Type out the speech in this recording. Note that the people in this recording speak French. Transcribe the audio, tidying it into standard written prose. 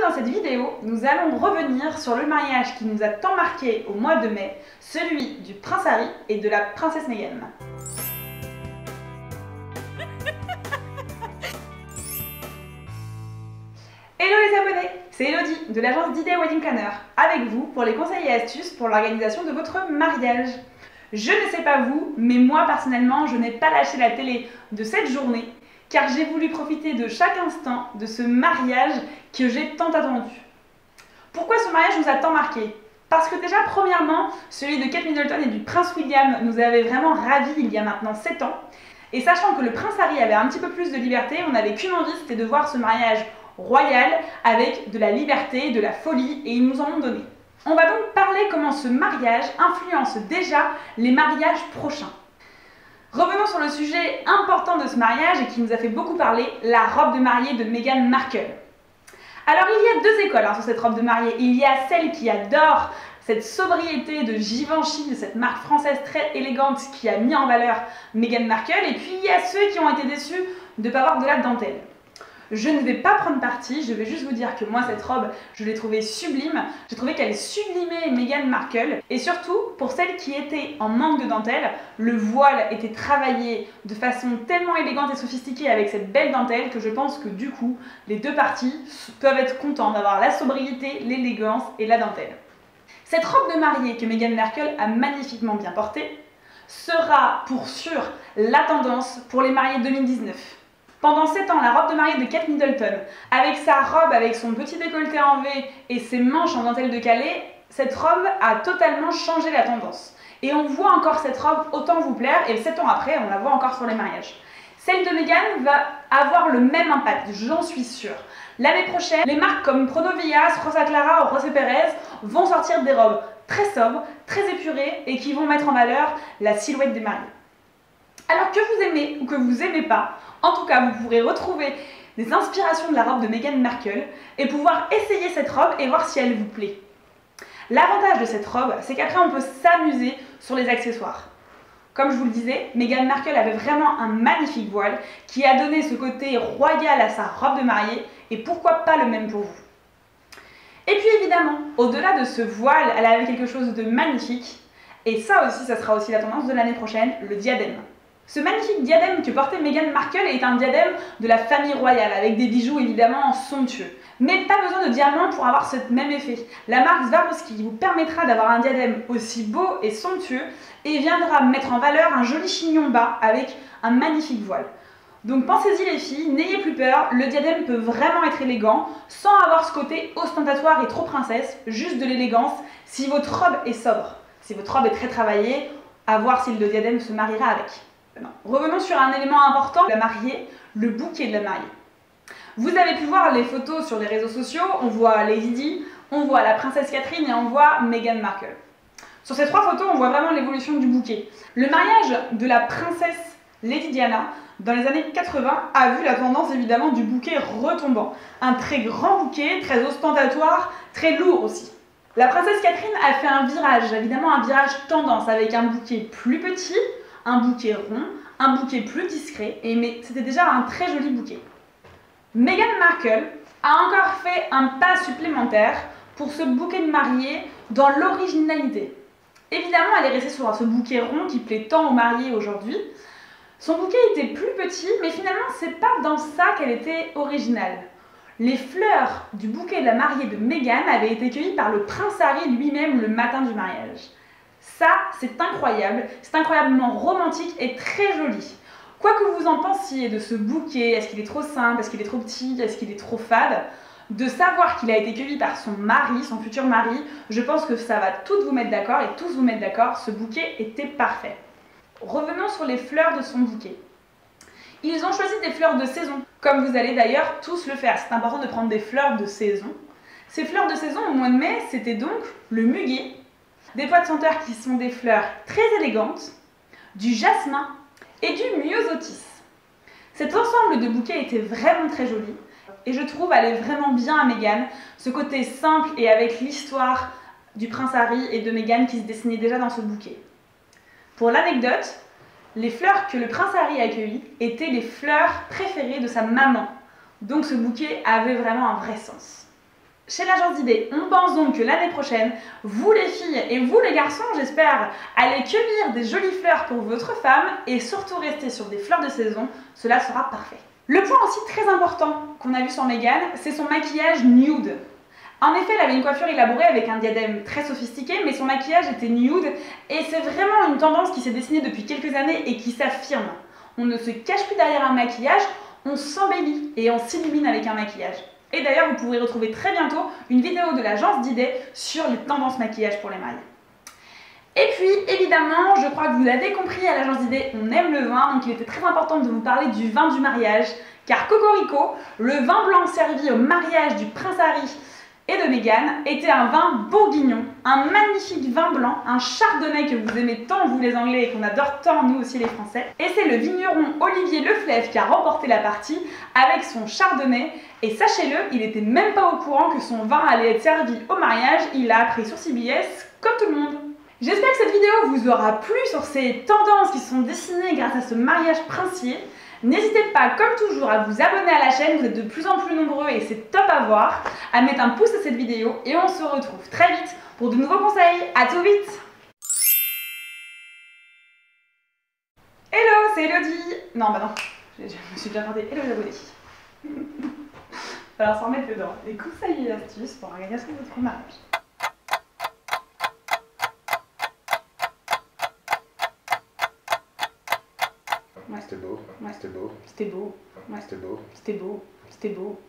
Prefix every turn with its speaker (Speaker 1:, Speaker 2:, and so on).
Speaker 1: dans cette vidéo, nous allons revenir sur le mariage qui nous a tant marqué au mois de mai, celui du prince Harry et de la princesse Meghan. Hello les abonnés, c'est Elodie de l'agence d'Idée Wedding Planner, avec vous pour les conseils et astuces pour l'organisation de votre mariage. Je ne sais pas vous, mais moi personnellement, je n'ai pas lâché la télé de cette journée, car j'ai voulu profiter de chaque instant de ce mariage que j'ai tant attendu. Pourquoi ce mariage nous a tant marqué? Parce que déjà, premièrement, celui de Kate Middleton et du prince William nous avait vraiment ravis il y a maintenant 7 ans. Et sachant que le prince Harry avait un petit peu plus de liberté, on n'avait qu'une envie, c'était de voir ce mariage royal avec de la liberté, de la folie, et ils nous en ont donné. On va donc parler comment ce mariage influence déjà les mariages prochains. Revenons sur le sujet important de ce mariage et qui nous a fait beaucoup parler, la robe de mariée de Meghan Markle. Alors il y a deux écoles sur cette robe de mariée. Il y a celle qui adore cette sobriété de Givenchy, de cette marque française très élégante qui a mis en valeur Meghan Markle, et puis il y a ceux qui ont été déçus de ne pas avoir de la dentelle. Je ne vais pas prendre parti, je vais juste vous dire que moi cette robe, je l'ai trouvée sublime. J'ai trouvé qu'elle sublimait Meghan Markle, et surtout pour celles qui étaient en manque de dentelle, le voile était travaillé de façon tellement élégante et sophistiquée avec cette belle dentelle que je pense que du coup, les deux parties peuvent être contents d'avoir la sobriété, l'élégance et la dentelle. Cette robe de mariée que Meghan Markle a magnifiquement bien portée sera pour sûr la tendance pour les mariés 2019. Pendant 7 ans, la robe de mariée de Kate Middleton, avec sa robe, avec son petit décolleté en V et ses manches en dentelle de Calais, cette robe a totalement changé la tendance. Et on voit encore cette robe autant vous plaire, et 7 ans après, on la voit encore sur les mariages. Celle de Meghan va avoir le même impact, j'en suis sûre. L'année prochaine, les marques comme Pronovias, Rosa Clara ou José Pérez vont sortir des robes très sobres, très épurées et qui vont mettre en valeur la silhouette des mariés. Alors que vous aimez ou que vous n'aimez pas, en tout cas vous pourrez retrouver des inspirations de la robe de Meghan Markle et pouvoir essayer cette robe et voir si elle vous plaît. L'avantage de cette robe, c'est qu'après on peut s'amuser sur les accessoires. Comme je vous le disais, Meghan Markle avait vraiment un magnifique voile qui a donné ce côté royal à sa robe de mariée, et pourquoi pas le même pour vous. Et puis évidemment, au-delà de ce voile, elle avait quelque chose de magnifique, et ça aussi, ça sera aussi la tendance de l'année prochaine, le diadème. Ce magnifique diadème que portait Meghan Markle est un diadème de la famille royale, avec des bijoux évidemment somptueux. Mais pas besoin de diamants pour avoir ce même effet. La marque Swarovski vous permettra d'avoir un diadème aussi beau et somptueux et viendra mettre en valeur un joli chignon bas avec un magnifique voile. Donc pensez-y les filles, n'ayez plus peur, le diadème peut vraiment être élégant sans avoir ce côté ostentatoire et trop princesse, juste de l'élégance si votre robe est sobre. Si votre robe est très travaillée, à voir si le diadème se mariera avec. Non. Revenons sur un élément important de la mariée, le bouquet de la mariée. Vous avez pu voir les photos sur les réseaux sociaux, on voit Lady Di, on voit la princesse Catherine et on voit Meghan Markle. Sur ces 3 photos, on voit vraiment l'évolution du bouquet. Le mariage de la princesse Lady Diana dans les années 80 a vu la tendance évidemment du bouquet retombant. Un très grand bouquet, très ostentatoire, très lourd aussi. La princesse Catherine a fait un virage, évidemment un virage tendance avec un bouquet plus petit, un bouquet rond, un bouquet plus discret, mais c'était déjà un très joli bouquet. Meghan Markle a encore fait un pas supplémentaire pour ce bouquet de mariée dans l'originalité. Évidemment, elle est restée sur ce bouquet rond qui plaît tant aux mariés aujourd'hui. Son bouquet était plus petit, mais finalement, c'est pas dans ça qu'elle était originale. Les fleurs du bouquet de la mariée de Meghan avaient été cueillies par le prince Harry lui-même le matin du mariage. Ça, c'est incroyablement romantique et très joli. Quoi que vous en pensiez de ce bouquet, est-ce qu'il est trop simple, est-ce qu'il est trop petit, est-ce qu'il est trop fade, de savoir qu'il a été cueilli par son mari, son futur mari, je pense que ça va toutes vous mettre d'accord et tous vous mettre d'accord, ce bouquet était parfait. Revenons sur les fleurs de son bouquet. Ils ont choisi des fleurs de saison, comme vous allez d'ailleurs tous le faire. C'est important de prendre des fleurs de saison. Ces fleurs de saison au mois de mai, c'était donc le muguet, des pois de senteur qui sont des fleurs très élégantes, du jasmin et du myosotis. Cet ensemble de bouquets était vraiment très joli et je trouve allait vraiment bien à Meghan, ce côté simple et avec l'histoire du prince Harry et de Meghan qui se dessinait déjà dans ce bouquet. Pour l'anecdote, les fleurs que le prince Harry a cueillies étaient les fleurs préférées de sa maman, donc ce bouquet avait vraiment un vrai sens. Chez l'agence d'idées, on pense donc que l'année prochaine, vous les filles et vous les garçons, j'espère, allez cueillir des jolies fleurs pour votre femme et surtout rester sur des fleurs de saison, cela sera parfait. Le point aussi très important qu'on a vu sur Meghan, c'est son maquillage nude. En effet, elle avait une coiffure élaborée avec un diadème très sophistiqué, mais son maquillage était nude et c'est vraiment une tendance qui s'est dessinée depuis quelques années et qui s'affirme. On ne se cache plus derrière un maquillage, on s'embellit et on s'illumine avec un maquillage. Et d'ailleurs, vous pourrez retrouver très bientôt une vidéo de l'agence d'idées sur les tendances maquillage pour les mariés. Et puis, évidemment, je crois que vous l'avez compris, à l'agence d'idées, on aime le vin, donc il était très important de vous parler du vin du mariage, car Cocorico, le vin blanc servi au mariage du prince Harry et de Meghan, était un vin bourguignon, un magnifique vin blanc, un chardonnay que vous aimez tant vous les Anglais et qu'on adore tant nous aussi les Français. Et c'est le vigneron Olivier Leflaive qui a remporté la partie avec son chardonnay. Et sachez-le, il n'était même pas au courant que son vin allait être servi au mariage, il l'a appris sur CBS comme tout le monde. J'espère que cette vidéo vous aura plu sur ces tendances qui sont dessinées grâce à ce mariage princier. N'hésitez pas, comme toujours, à vous abonner à la chaîne, vous êtes de plus en plus nombreux et c'est top à voir, à mettre un pouce à cette vidéo et on se retrouve très vite pour de nouveaux conseils. À tout vite! Hello, c'est Elodie. Non, bah non, je me suis déjà regardé. Hello les abonnés. Alors, s'en remettre dedans. Les conseils et astuces pour l'organisation de votre mariage.
Speaker 2: Ouais. C'était beau.
Speaker 1: Ouais.
Speaker 2: C'était beau.
Speaker 1: C'était beau. Ouais.
Speaker 2: C'était beau.
Speaker 1: C'était beau. C'était beau.